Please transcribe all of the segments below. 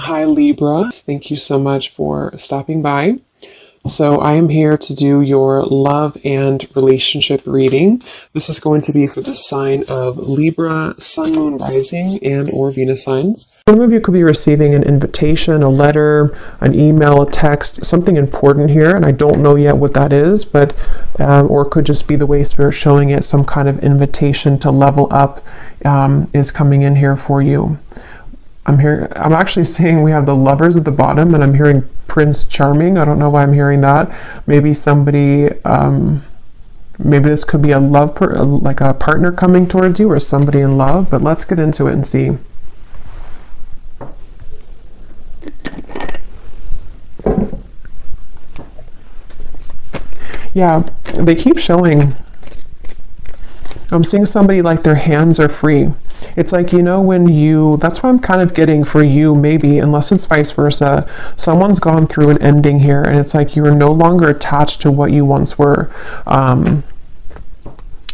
Hi Libra, thank you so much for stopping by. So I am here to do your love and relationship reading. This is going to be for the sign of Libra, Sun, Moon, Rising, and or Venus signs. Some of you could be receiving an invitation, a letter, an email, a text, something important here, and I don't know yet what that is, but or it could just be the way Spirit's showing it, some kind of invitation to level up is coming in here for you. I'm actually seeing we have the Lovers at the bottom, and I'm hearing Prince Charming. I don't know why I'm hearing that. Maybe somebody, maybe this could be a like a partner coming towards you or somebody in love, but let's get into it and see. Yeah, they keep showing. I'm seeing somebody like their hands are free. It's like, that's why I'm kind of getting for you, maybe, unless it's vice versa, someone's gone through an ending here, and it's like you're no longer attached to what you once were.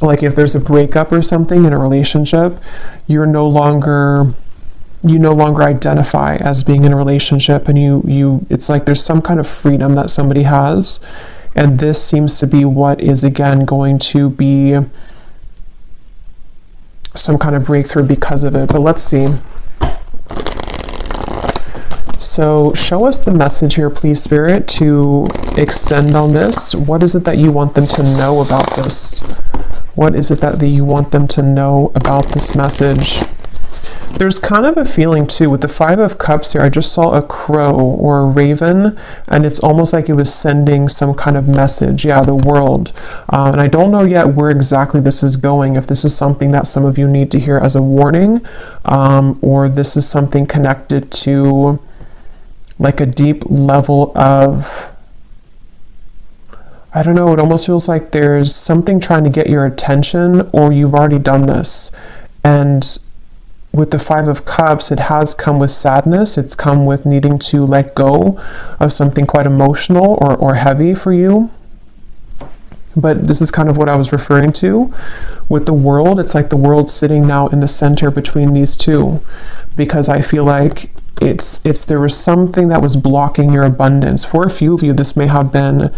Like if there's a breakup or something in a relationship, you no longer identify as being in a relationship, and it's like there's some kind of freedom that somebody has, and this seems to be what is again going to be some kind of breakthrough because of it. But let's see. So show us the message here, please, Spirit, to extend on this. What is it that you want them to know about this? What is it that you want them to know about this message? There's kind of a feeling too with the Five of Cups here. I just saw a crow or a raven, and it's almost like it was sending some kind of message. Yeah, the world. And I don't know yet where exactly this is going, if this is something that some of you need to hear as a warning, or this is something connected to like a deep level of, I don't know, it almost feels like there's something trying to get your attention, or you've already done this. And with the Five of Cups, it has come with sadness. It's come with needing to let go of something quite emotional or heavy for you. But this is kind of what I was referring to with the world. It's like the world's sitting now in the center between these two, because I feel like there was something that was blocking your abundance. For a few of you, this may have been,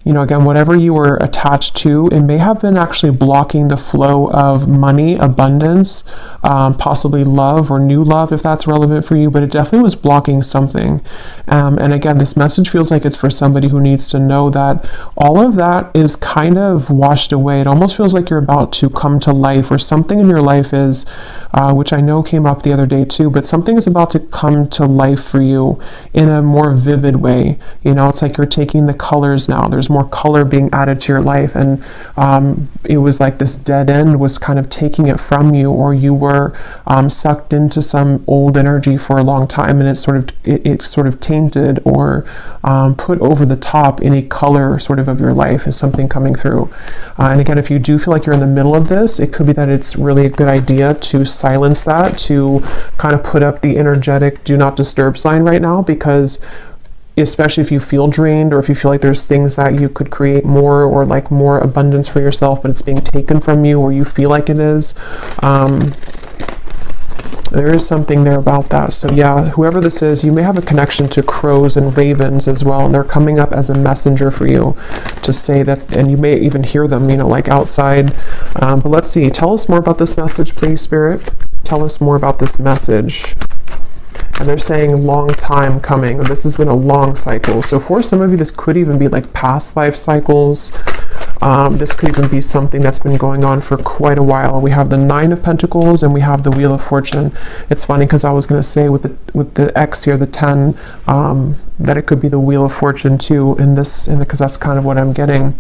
again, whatever you were attached to, it may have been actually blocking the flow of money, abundance, possibly love or new love, if that's relevant for you, but it definitely was blocking something. And again, this message feels like it's for somebody who needs to know that all of that is kind of washed away. It almost feels like you're about to come to life, or something in your life is, which I know came up the other day too, but something is about to come to life for you in a more vivid way. It's like you're taking the colors now. There's more color being added to your life, and it was like this dead end was kind of taking it from you, or you were sucked into some old energy for a long time, and it sort of tainted or put over the top any color sort of your life is something coming through. And again, if you do feel like you're in the middle of this, it could be that it's really a good idea to silence that, to kind of put up the energetic do not disturb sign right now, because especially if you feel drained, or if you feel like there's things that you could create more, or like more abundance for yourself, but it's being taken from you, or you feel like it is. There is something there about that. So yeah, whoever this is, you may have a connection to crows and ravens as well, and they're coming up as a messenger for you to say that, and you may even hear them, like outside. But let's see. Tell us more about this message, please, Spirit. Tell us more about this message. And they're saying long time coming. This has been a long cycle. So for some of you, this could even be like past life cycles. This could even be something that's been going on for quite a while. We have the Nine of Pentacles, and we have the Wheel of Fortune. It's funny because I was going to say with the X here, the 10, that it could be the Wheel of Fortune too. Because that's kind of what I'm getting.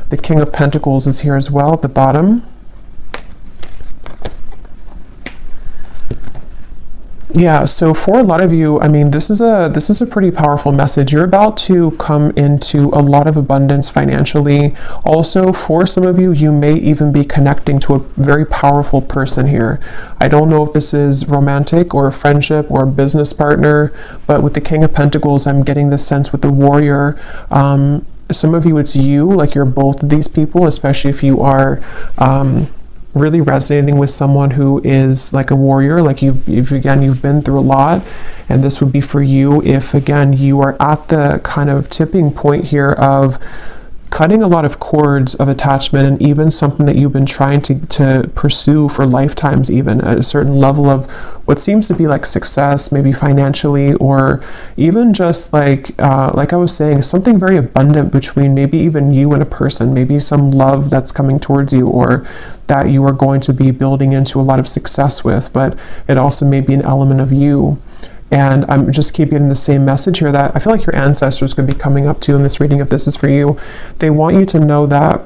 The King of Pentacles is here as well at the bottom. Yeah, so for a lot of you, this is a pretty powerful message. You're about to come into a lot of abundance financially. Also, for some of you, you may even be connecting to a very powerful person here. I don't know if this is romantic or a friendship or a business partner, but with the King of Pentacles, I'm getting this sense with the Warrior. Some of you, it's you, like you're both of these people, especially if you are really resonating with someone who is like a warrior, like you've been through a lot, and this would be for you if, again, you are at the kind of tipping point here of cutting a lot of cords of attachment, and even something that you've been trying to pursue for lifetimes, even at a certain level of what seems to be like success, maybe financially, or even just like I was saying, something very abundant between maybe even you and a person, maybe some love that's coming towards you, or that you are going to be building into a lot of success with, but it also may be an element of you. And I'm just keep getting the same message here that I feel like your ancestors could be coming up to in this reading, if this is for you. They want you to know that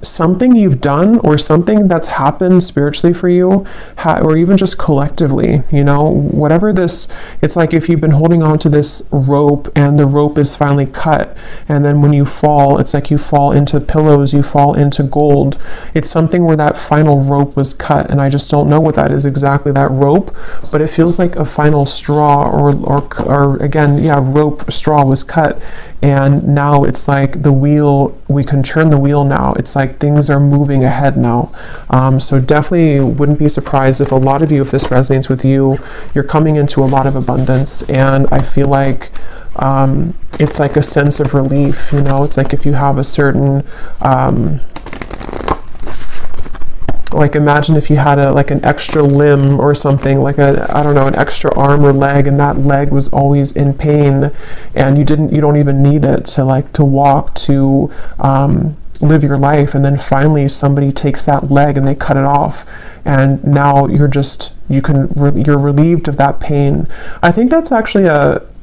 something you've done or something that's happened spiritually for you, or even just collectively, whatever this, it's like if you've been holding on to this rope and the rope is finally cut, and then when you fall, it's like you fall into pillows, you fall into gold. It's something where that final rope was cut, and I just don't know what that is exactly, that rope, but it feels like a final straw, or again, rope, straw was cut. And now it's like the wheel, we can turn the wheel now. It's like things are moving ahead now. So definitely wouldn't be surprised if a lot of you, if this resonates with you, you're coming into a lot of abundance. And I feel like it's like a sense of relief, it's like if you have a certain, like imagine if you had an extra limb or something, like an extra arm or leg, and that leg was always in pain, and you don't even need it to walk, to live your life, and then finally somebody takes that leg and they cut it off, and now you're relieved of that pain. I think that's actually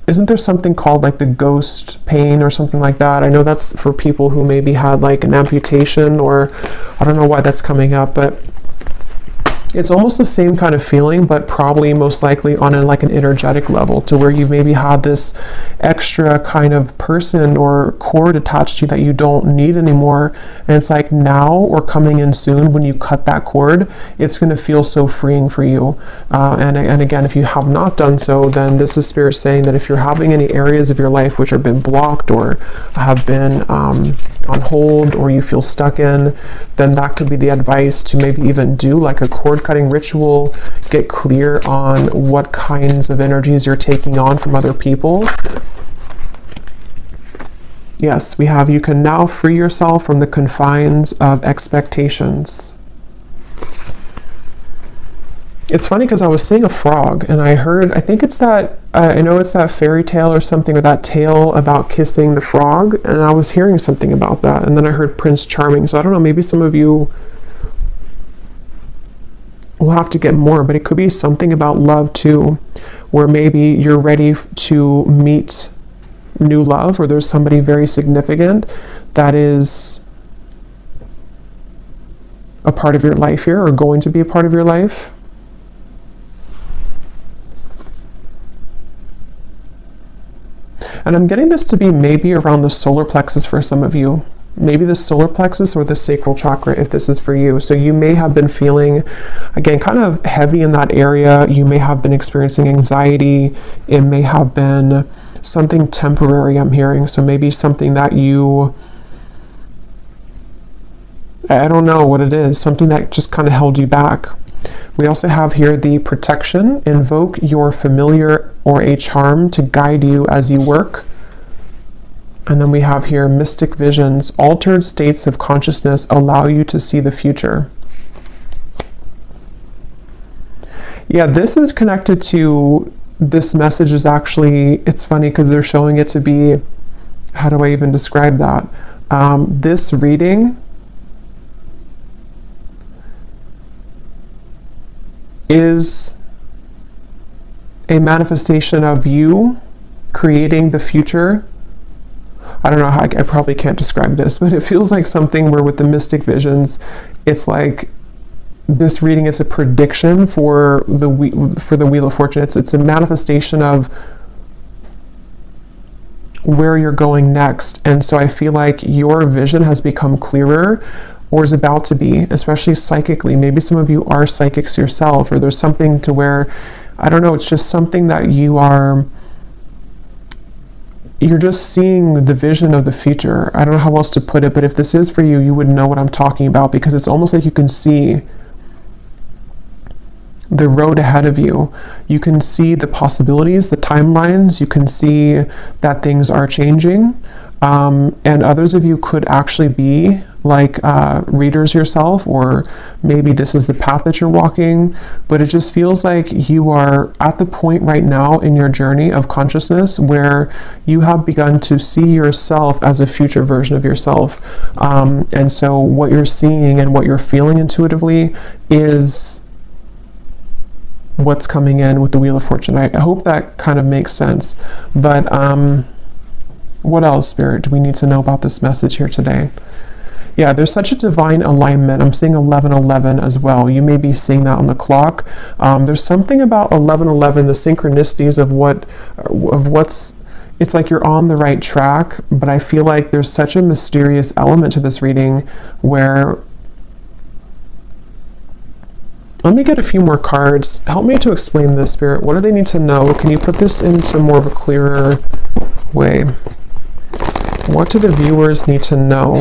isn't there something called like the ghost pain or something like that? I know that's for people who maybe had like an amputation, or I don't know why that's coming up, but it's almost the same kind of feeling, but probably most likely on an energetic level, to where you've maybe had this extra kind of person or cord attached to you that you don't need anymore. And it's like now, or coming in soon, when you cut that cord, it's going to feel so freeing for you. And again, if you have not done so, then this is Spirit saying that if you're having any areas of your life which have been blocked or have been on hold, or you feel stuck in, then that could be the advice to maybe even do like a cord cutting ritual, get clear on what kinds of energies you're taking on from other people. Yes, we have, you can now free yourself from the confines of expectations. It's funny because I was seeing a frog, and I think it's that, I know it's that fairy tale or something, or that tale about kissing the frog, and I was hearing something about that, and then I heard Prince Charming, so I don't know, maybe some of you will have to get more, but it could be something about love too, where maybe you're ready to meet new love, or there's somebody very significant that is a part of your life here, or going to be a part of your life. And I'm getting this to be maybe around the solar plexus for some of you. Maybe the solar plexus or the sacral chakra, if this is for you. So you may have been feeling, again, kind of heavy in that area. You may have been experiencing anxiety. It may have been something temporary, I'm hearing. So maybe something that I don't know what it is, something that just kind of held you back. We also have here the protection. Invoke your familiar or a charm to guide you as you work. And then we have here mystic visions. Altered states of consciousness allow you to see the future. Yeah, this is connected to, this message is actually, it's funny because they're showing it to be, how do I even describe that? This reading is a manifestation of you creating the future. I don't know how, I probably can't describe this, but it feels like something where with the mystic visions, it's like this reading is a prediction for the Wheel of Fortune. It's a manifestation of where you're going next. And so I feel like your vision has become clearer, or is about to be, especially psychically. Maybe some of you are psychics yourself, or there's something to where, I don't know, it's just something that you are, you're just seeing the vision of the future. I don't know how else to put it, but if this is for you, you would know what I'm talking about, because it's almost like you can see the road ahead of you. You can see the possibilities, the timelines. You can see that things are changing. And others of you could actually be like readers yourself, or maybe this is the path that you're walking, but it just feels like you are at the point right now in your journey of consciousness where you have begun to see yourself as a future version of yourself. And so what you're seeing and what you're feeling intuitively is what's coming in with the Wheel of Fortune. I hope that kind of makes sense. But what else, Spirit, do we need to know about this message here today? Yeah, there's such a divine alignment. I'm seeing 1111 as well. You may be seeing that on the clock. There's something about 1111, the synchronicities of what's, it's like you're on the right track, but I feel like there's such a mysterious element to this reading where, let me get a few more cards. Help me to explain this, Spirit. What do they need to know? Can you put this into more of a clearer way? What do the viewers need to know?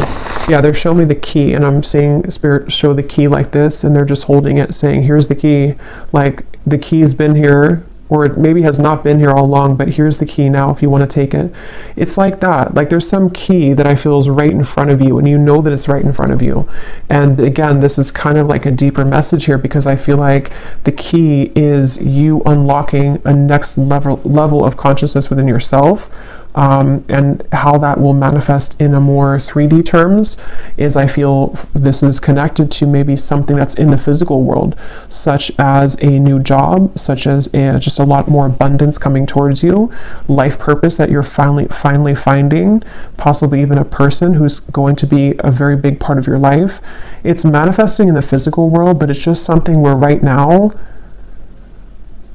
Yeah, they're showing me the key, and I'm seeing Spirit show the key like this, and they're just holding it saying, here's the key. Like the key's been here, or it maybe has not been here all along, but here's the key now if you want to take it. It's like that. Like there's some key that I feel is right in front of you, and you know that it's right in front of you. And again, this is kind of like a deeper message here, because I feel like the key is you unlocking a next level of consciousness within yourself. And how that will manifest in a more 3D terms is, I feel this is connected to maybe something that's in the physical world, such as a new job, such as just a lot more abundance coming towards you, life purpose that you're finally finding, possibly even a person who's going to be a very big part of your life. It's manifesting in the physical world, but it's just something where right now,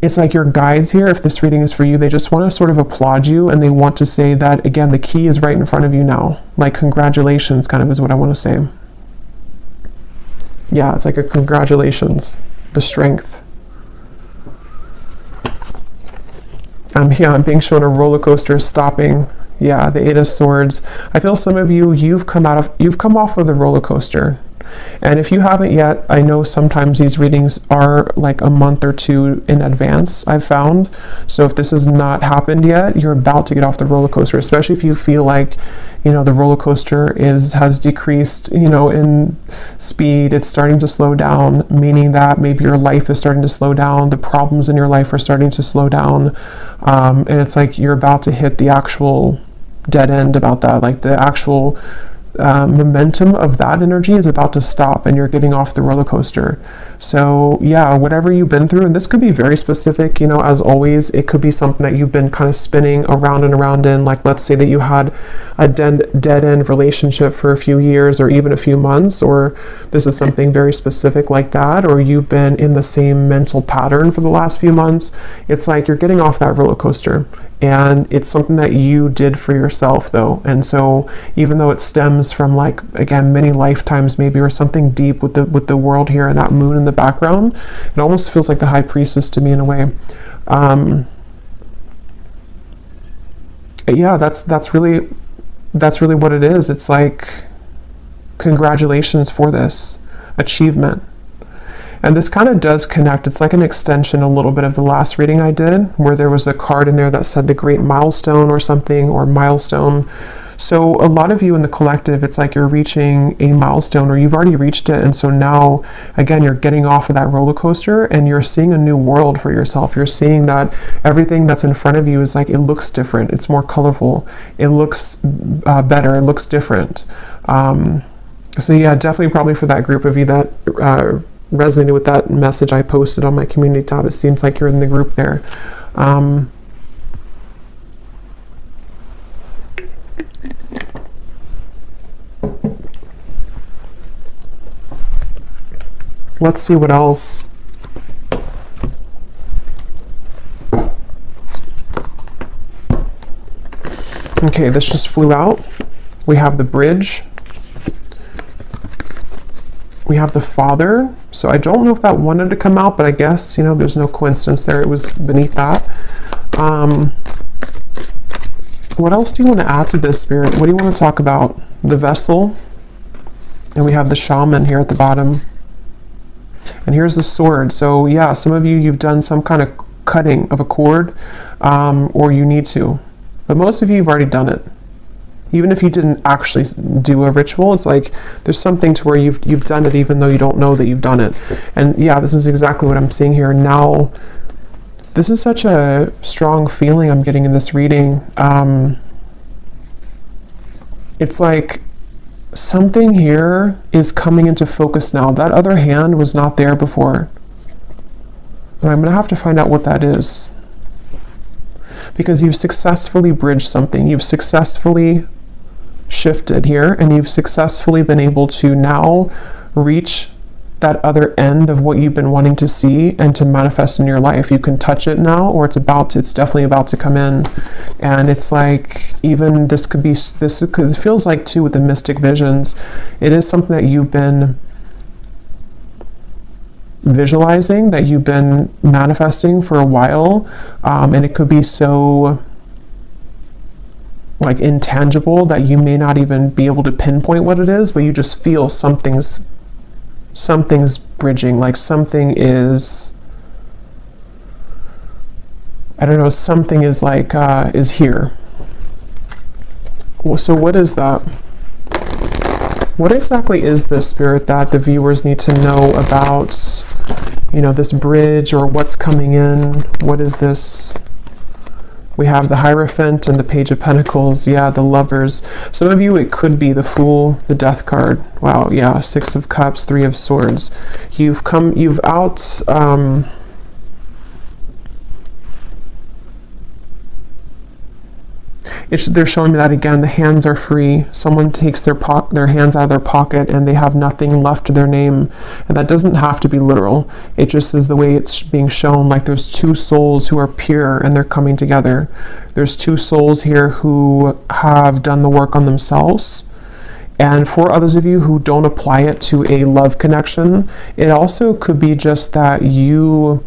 it's like your guides here, if this reading is for you, they just want to sort of applaud you, and they want to say that, again, the key is right in front of you now. Like, congratulations, kind of is what I want to say. Yeah, it's like a congratulations, the strength. Yeah, I'm being shown a roller coaster stopping. Yeah, the Eight of Swords. I feel some of you, you've come off of the roller coaster. And if you haven't yet, I know sometimes these readings are like a month or two in advance, I've found. So if this has not happened yet, you're about to get off the roller coaster, especially if you feel like, you know, the roller coaster has decreased, you know, in speed. It's starting to slow down, meaning that maybe your life is starting to slow down. The problems in your life are starting to slow down. And it's like you're about to hit the actual dead end about that, like the actual momentum of that energy is about to stop, and you're getting off the roller coaster. So yeah, whatever you've been through, and this could be very specific, you know, as always, it could be something that you've been kind of spinning around and around in. Like, let's say that you had a dead end relationship for a few years or even a few months, or this is something very specific like that, or you've been in the same mental pattern for the last few months. It's like you're getting off that roller coaster. And it's something that you did for yourself, though. And so even though it stems from, like, again, many lifetimes maybe, or something deep with the world here and that moon in the background, it almost feels like the High Priestess to me in a way. Yeah, that's really what it is. It's like, congratulations for this achievement. And this kind of does connect. It's like an extension a little bit of the last reading I did, where there was a card in there that said the great milestone or something, or milestone. So a lot of you in the collective, it's like you're reaching a milestone, or you've already reached it. And so now, again, you're getting off of that roller coaster, and you're seeing a new world for yourself. You're seeing that everything that's in front of you is like, it looks different. It's more colorful. It looks better. It looks different. So yeah, definitely probably for that group of you that resonated with that message I posted on my community tab. It seems like you're in the group there. Let's see what else. Okay, this just flew out. We have the Bridge. We have the Father. So I don't know if that wanted to come out, but I guess, you know, there's no coincidence there. It was beneath that. What else do you want to add to this, Spirit? What do you want to talk about? The vessel. And we have the shaman here at the bottom. And here's the sword. So yeah, some of you, you've done some kind of cutting of a cord, or you need to. But most of you have already done it. Even if you didn't actually do a ritual, it's like there's something to where you've done it even though you don't know that you've done it. And yeah, this is exactly what I'm seeing here. Now, this is such a strong feeling I'm getting in this reading. It's like something here is coming into focus now. That other hand was not there before. And I'm going to have to find out what that is. Because you've successfully bridged something. You've successfully shifted here, and you've successfully been able to now reach that other end of what you've been wanting to see and to manifest in your life. You can touch it now, or it's definitely about to come in. And it's like, even this feels like too with the mystic visions, it is something that you've been visualizing, that you've been manifesting for a while, and it could be so like intangible that you may not even be able to pinpoint what it is, but you just feel something's bridging, like something is, I don't know, something is like is here. So what is that? What exactly is this, Spirit, that the viewers need to know about, you know, this bridge, or what's coming in? What is this? We have the Hierophant and the Page of Pentacles. Yeah, the Lovers. Some of you, it could be the Fool, the Death card. Wow, yeah, Six of Cups, Three of Swords. You've out... they're showing me that again. The hands are free. Someone takes their hands out of their pocket and they have nothing left to their name. And that doesn't have to be literal. It just is the way it's being shown. Like there's two souls who are pure and they're coming together. There's two souls here who have done the work on themselves. And for others of you who don't apply it to a love connection, it also could be just that you...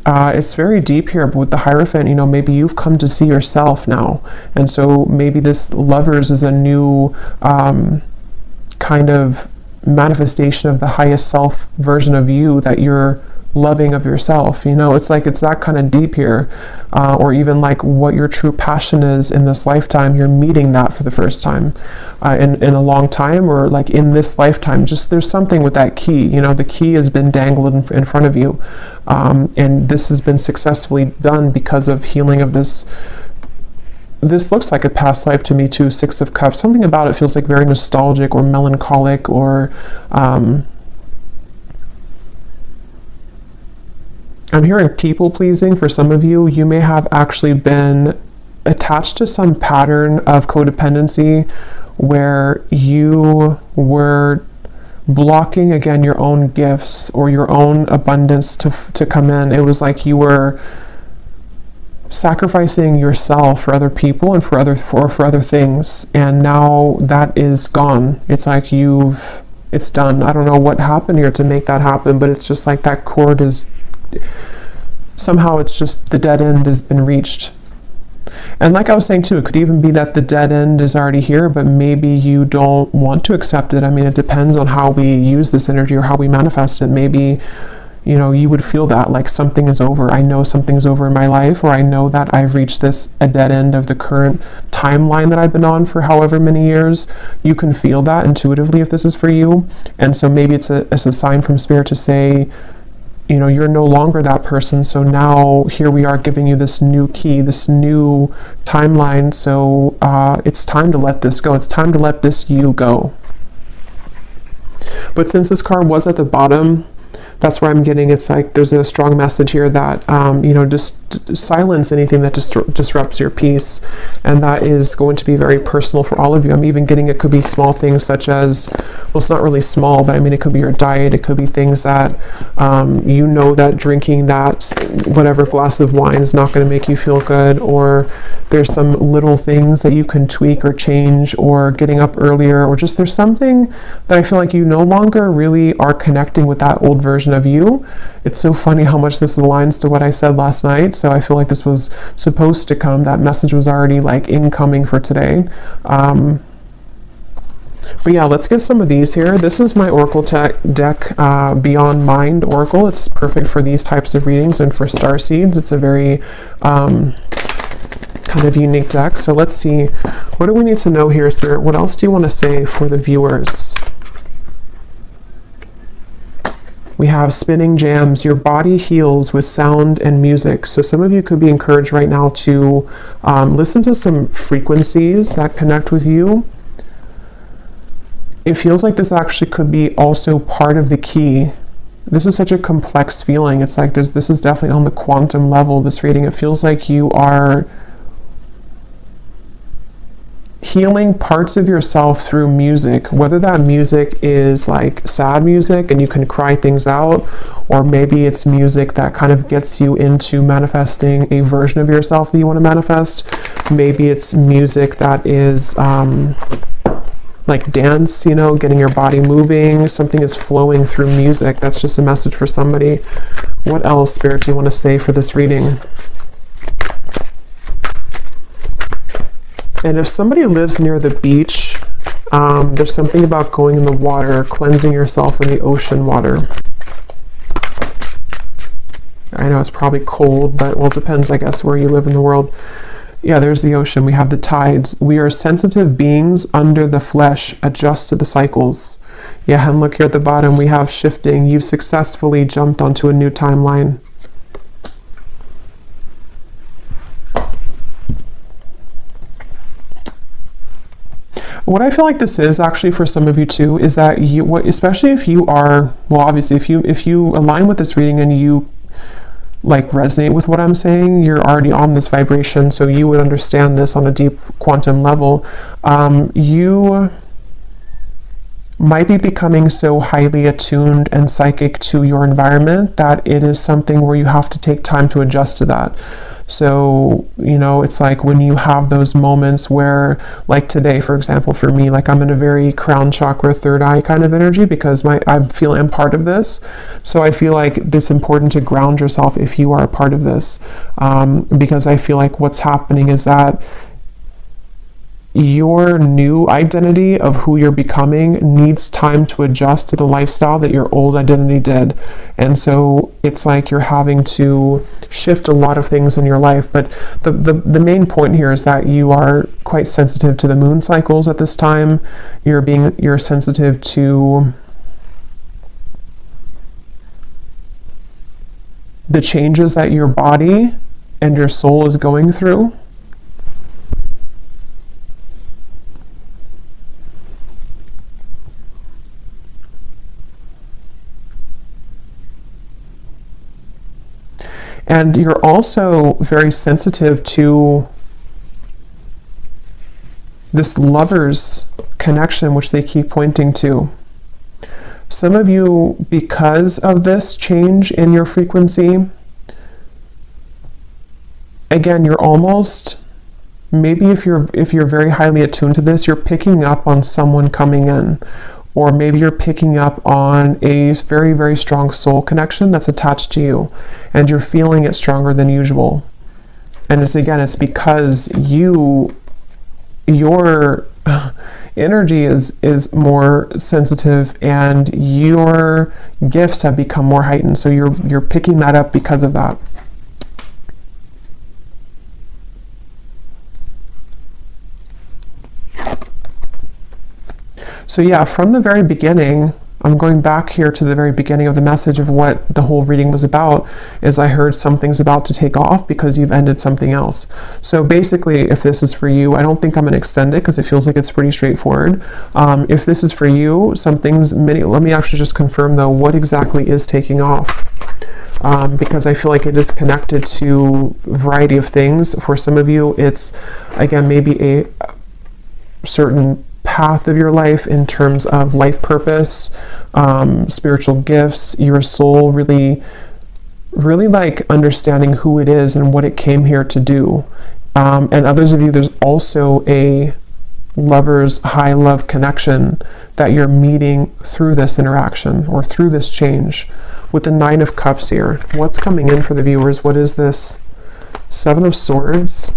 it's very deep here, but with the Hierophant, you know, maybe you've come to see yourself now. And so maybe this Lovers is a new kind of manifestation of the highest self version of you that you're loving of yourself. You know, it's like it's that kind of deep here. Or even like what your true passion is in this lifetime, you're meeting that for the first time in a long time, or like in this lifetime. Just there's something with that key, you know, the key has been dangled in front of you. And this has been successfully done because of healing of this. This looks like a past life to me too, Six of Cups. Something about it feels like very nostalgic or melancholic, or I'm hearing people pleasing for some of you. You may have actually been attached to some pattern of codependency where you were blocking, again, your own gifts or your own abundance to come in. It was like you were sacrificing yourself for other people and for other things, and now that is gone. It's like it's done. I don't know what happened here to make that happen, but it's just like that cord is somehow, it's just the dead end has been reached. And like I was saying too, it could even be that the dead end is already here, but maybe you don't want to accept it. I mean, it depends on how we use this energy or how we manifest it. Maybe, you know, you would feel that like something is over. I know something's over in my life, or I know that I've reached a dead end of the current timeline that I've been on for however many years. You can feel that intuitively if this is for you. And so maybe it's a sign from Spirit to say, you know, you're no longer that person. So now here we are giving you this new key, this new timeline. So it's time to let this go. It's time to let this you go. But since this card was at the bottom, that's where I'm getting, it's like there's a strong message here that, you know, just silence anything that disrupts your peace. And that is going to be very personal for all of you. I'm even getting, it could be small things such as, well, it's not really small, but I mean, it could be your diet. It could be things that, you know, that drinking that whatever glass of wine is not going to make you feel good, or there's some little things that you can tweak or change, or getting up earlier, or just there's something that I feel like you no longer really are connecting with that old version of you. it's so funny how much this aligns to what I said last night. So I feel like this was supposed to come. That message was already like incoming for today. But yeah, let's get some of these here. This is my Oracle deck, Beyond Mind Oracle. It's perfect for these types of readings and for star seeds. It's a very kind of unique deck. So let's see, what do we need to know here, Spirit? What else do you want to say for the viewers? We have spinning jams. Your body heals with sound and music. So some of you could be encouraged right now to listen to some frequencies that connect with you. It feels like this actually could be also part of the key. This is such a complex feeling. It's like this is definitely on the quantum level, this reading. It feels like you are healing parts of yourself through music, whether that music is like sad music and you can cry things out, or maybe it's music that kind of gets you into manifesting a version of yourself that you want to manifest. Maybe it's music that is like dance, you know, getting your body moving. Something is flowing through music. That's just a message for somebody. What else, Spirit, do you want to say for this reading? And if somebody lives near the beach, there's something about going in the water, cleansing yourself in the ocean water. I know it's probably cold, but well, it depends, I guess, where you live in the world. Yeah, there's the ocean. We have the tides. We are sensitive beings under the flesh, adjust to the cycles. Yeah, and look here at the bottom, we have shifting. You've successfully jumped onto a new timeline. What I feel like this is actually for some of you too, is that you, especially if you are, well, obviously if you align with this reading and you like resonate with what I'm saying, you're already on this vibration, so you would understand this on a deep quantum level. You might be becoming so highly attuned and psychic to your environment that it is something where you have to take time to adjust to that. So, you know, it's like when you have those moments where, like today, for example, for me, like I'm in a very crown chakra, third eye kind of energy because I feel I'm part of this. So I feel like it's important to ground yourself if you are a part of this, because I feel like what's happening is that your new identity of who you're becoming needs time to adjust to the lifestyle that your old identity did. And so it's like you're having to shift a lot of things in your life. But the main point here is that you are quite sensitive to the moon cycles at this time. You're sensitive to the changes that your body and your soul is going through. And you're also very sensitive to this lover's connection, which they keep pointing to. Some of you, because of this change in your frequency, again, you're almost, maybe if you're very highly attuned to this, you're picking up on someone coming in. Or maybe you're picking up on a very, very strong soul connection that's attached to you, and you're feeling it stronger than usual. And it's because your energy is more sensitive and your gifts have become more heightened. So you're picking that up because of that. So yeah, from the very beginning, I'm going back here to the very beginning of the message of what the whole reading was about, is I heard something's about to take off because you've ended something else. So basically, if this is for you, I don't think I'm going to extend it because it feels like it's pretty straightforward. If this is for you, let me actually just confirm though, what exactly is taking off? Because I feel like it is connected to a variety of things. For some of you, it's, again, maybe a certain path of your life in terms of life purpose, spiritual gifts, your soul really like understanding who it is and what it came here to do. And others of you, there's also a lover's high love connection that you're meeting through this interaction or through this change. with the Nine of Cups here. What's coming in for the viewers? What is this? Seven of Swords.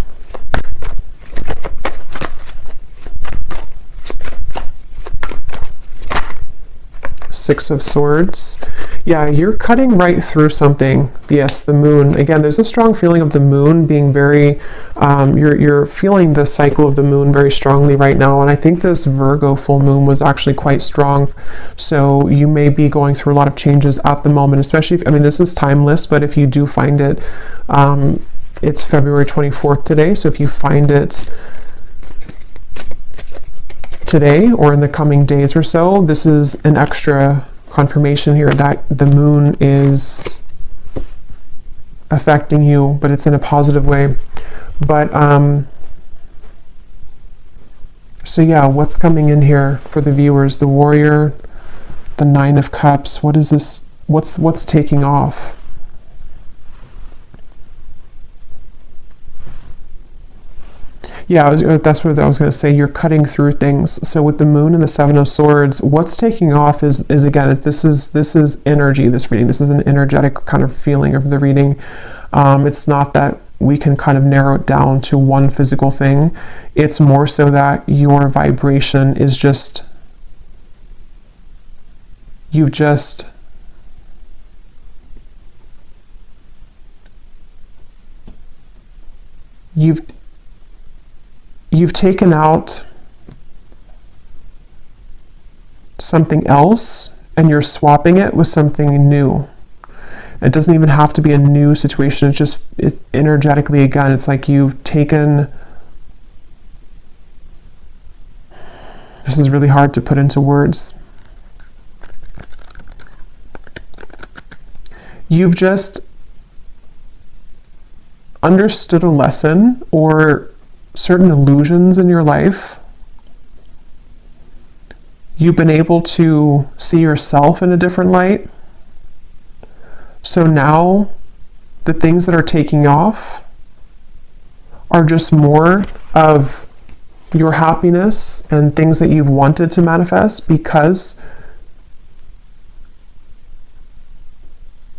Six of Swords. Yeah, you're cutting right through something. Yes, the moon. Again, there's a strong feeling of the moon being very, you're feeling the cycle of the moon very strongly right now. And I think this Virgo full moon was actually quite strong. So you may be going through a lot of changes at the moment, especially if, I mean, this is timeless, but if you do find it, it's February 24th today. So if you find it today or in the coming days or so, this is an extra confirmation here that the moon is affecting you, but it's in a positive way. But so yeah, what's coming in here for the viewers? The Warrior, the Nine of Cups. What is this? What's taking off? Yeah, that's what I was going to say. You're cutting through things. So with the moon and the Seven of Swords, what's taking off is again, this is energy, this reading. This is an energetic kind of feeling of the reading. It's not that we can kind of narrow it down to one physical thing. It's more so that your vibration is just, you've taken out something else and you're swapping it with something new. It doesn't even have to be a new situation. It's just energetically, again, it's like you've taken, this is really hard to put into words. You've just understood a lesson or certain illusions in your life. You've been able to see yourself in a different light. So now the things that are taking off are just more of your happiness and things that you've wanted to manifest, because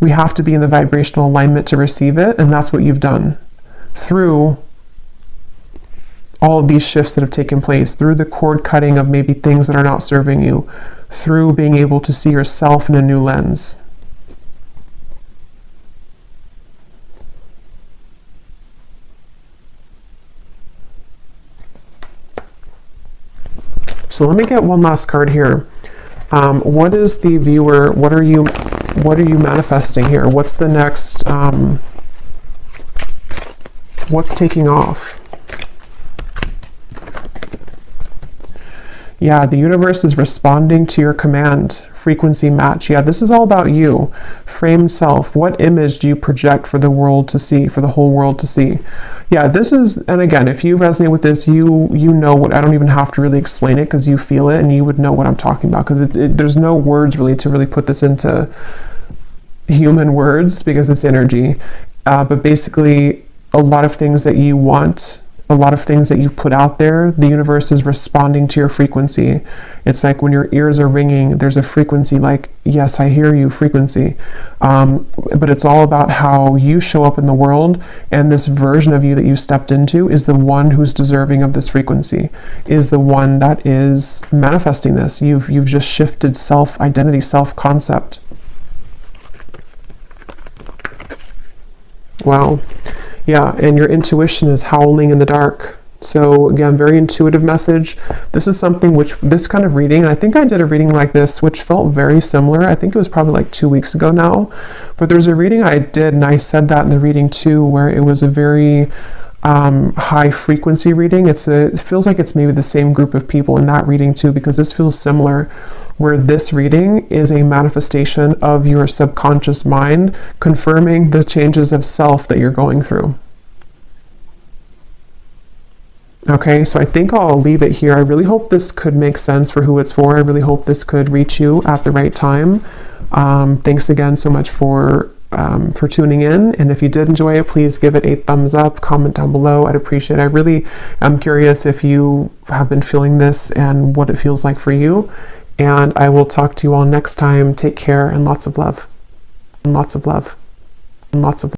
we have to be in the vibrational alignment to receive it. And that's what you've done through all of these shifts that have taken place, through the cord cutting of maybe things that are not serving you, through being able to see yourself in a new lens. So let me get one last card here. What is the viewer, what are you manifesting here? What's the next, what's taking off? Yeah, the universe is responding to your command. Frequency match. Yeah, this is all about you. Framed self. What image do you project for the world to see, for the whole world to see? Yeah, this is, and again, if you resonate with this, you know what, I don't even have to really explain it because you feel it and you would know what I'm talking about, because there's no words really to really put this into human words because it's energy. But basically, a lot of things that you want, a lot of things that you put out there, the universe is responding to your frequency. It's like when your ears are ringing, there's a frequency like, yes, I hear you frequency. But it's all about how you show up in the world, and this version of you that you stepped into is the one who's deserving of this frequency, is the one that is manifesting this. You've just shifted self-identity, self-concept. Wow. Yeah, and your intuition is howling in the dark. So again, very intuitive message. This is something which, this kind of reading, and I think I did a reading like this, which felt very similar. I think it was probably like 2 weeks ago now. But there's a reading I did, and I said that in the reading too, where it was a very high frequency reading. It feels like it's maybe the same group of people in that reading too, because this feels similar, where this reading is a manifestation of your subconscious mind confirming the changes of self that you're going through. Okay, so I think I'll leave it here. I really hope this could make sense for who it's for. I really hope this could reach you at the right time. Thanks again so much for tuning in. And if you did enjoy it, please give it a thumbs up, comment down below. I'd appreciate it. I really am curious if you have been feeling this and what it feels like for you. And I will talk to you all next time. Take care and lots of love. lots of love, lots of